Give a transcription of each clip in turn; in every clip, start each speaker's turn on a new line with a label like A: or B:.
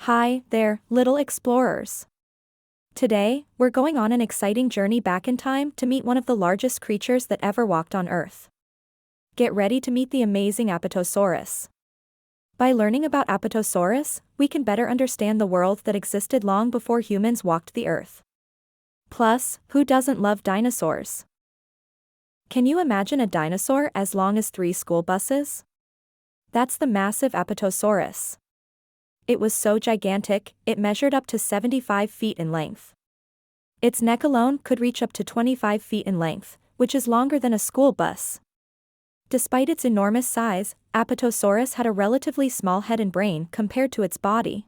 A: Hi there, little explorers. Today, we're going on an exciting journey back in time to meet one of the largest creatures that ever walked on Earth. Get ready to meet the amazing apatosaurus. By learning about apatosaurus, we can better understand the world that existed long before humans walked the Earth. Plus, who doesn't love dinosaurs? Can you imagine a dinosaur as long as 3 school buses? That's the massive apatosaurus. It was so gigantic, it measured up to 75 feet in length. Its neck alone could reach up to 25 feet in length, which is longer than a school bus. Despite its enormous size, apatosaurus had a relatively small head and brain compared to its body.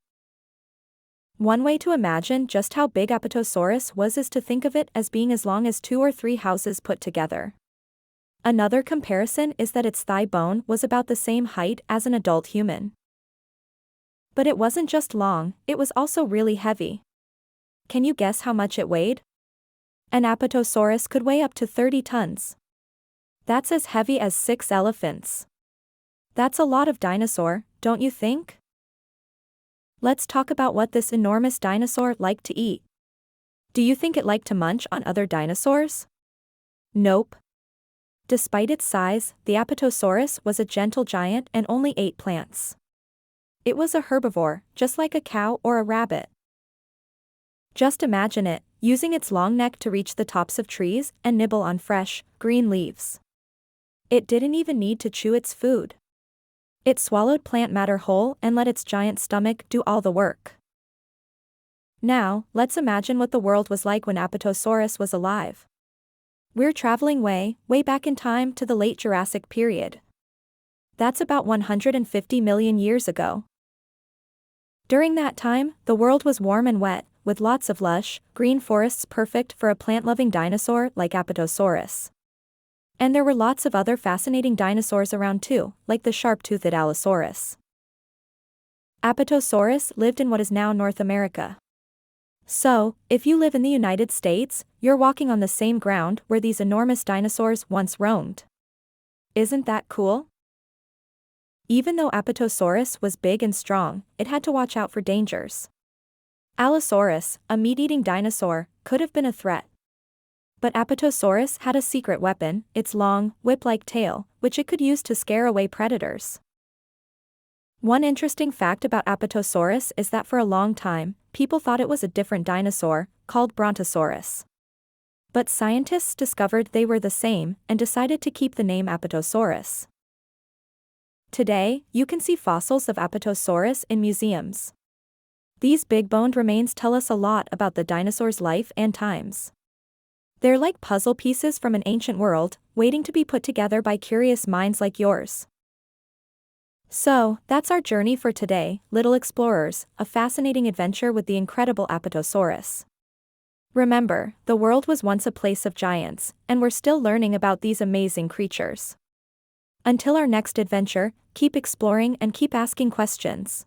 A: One way to imagine just how big apatosaurus was is to think of it as being as long as 2 or 3 houses put together. Another comparison is that its thigh bone was about the same height as an adult human. But it wasn't just long, it was also really heavy. Can you guess how much it weighed? An apatosaurus could weigh up to 30 tons. That's as heavy as 6 elephants. That's a lot of dinosaur, don't you think? Let's talk about what this enormous dinosaur liked to eat. Do you think it liked to munch on other dinosaurs? Nope. Despite its size, the apatosaurus was a gentle giant and only ate plants. It was a herbivore, just like a cow or a rabbit. Just imagine it, using its long neck to reach the tops of trees and nibble on fresh, green leaves. It didn't even need to chew its food. It swallowed plant matter whole and let its giant stomach do all the work. Now, let's imagine what the world was like when apatosaurus was alive. We're traveling way back in time to the late Jurassic period. That's about 150 million years ago. During that time, the world was warm and wet, with lots of lush, green forests perfect for a plant-loving dinosaur like apatosaurus. And there were lots of other fascinating dinosaurs around too, like the sharp-toothed allosaurus. Apatosaurus lived in what is now North America. So, if you live in the United States, you're walking on the same ground where these enormous dinosaurs once roamed. Isn't that cool? Even though apatosaurus was big and strong, it had to watch out for dangers. Allosaurus, a meat-eating dinosaur, could have been a threat. But apatosaurus had a secret weapon, its long, whip-like tail, which it could use to scare away predators. One interesting fact about apatosaurus is that for a long time, people thought it was a different dinosaur, called Brontosaurus. But scientists discovered they were the same and decided to keep the name apatosaurus. Today, you can see fossils of apatosaurus in museums. These big-boned remains tell us a lot about the dinosaur's life and times. They're like puzzle pieces from an ancient world, waiting to be put together by curious minds like yours. So, that's our journey for today, little explorers, a fascinating adventure with the incredible apatosaurus. Remember, the world was once a place of giants, and we're still learning about these amazing creatures. Until our next adventure, keep exploring and keep asking questions.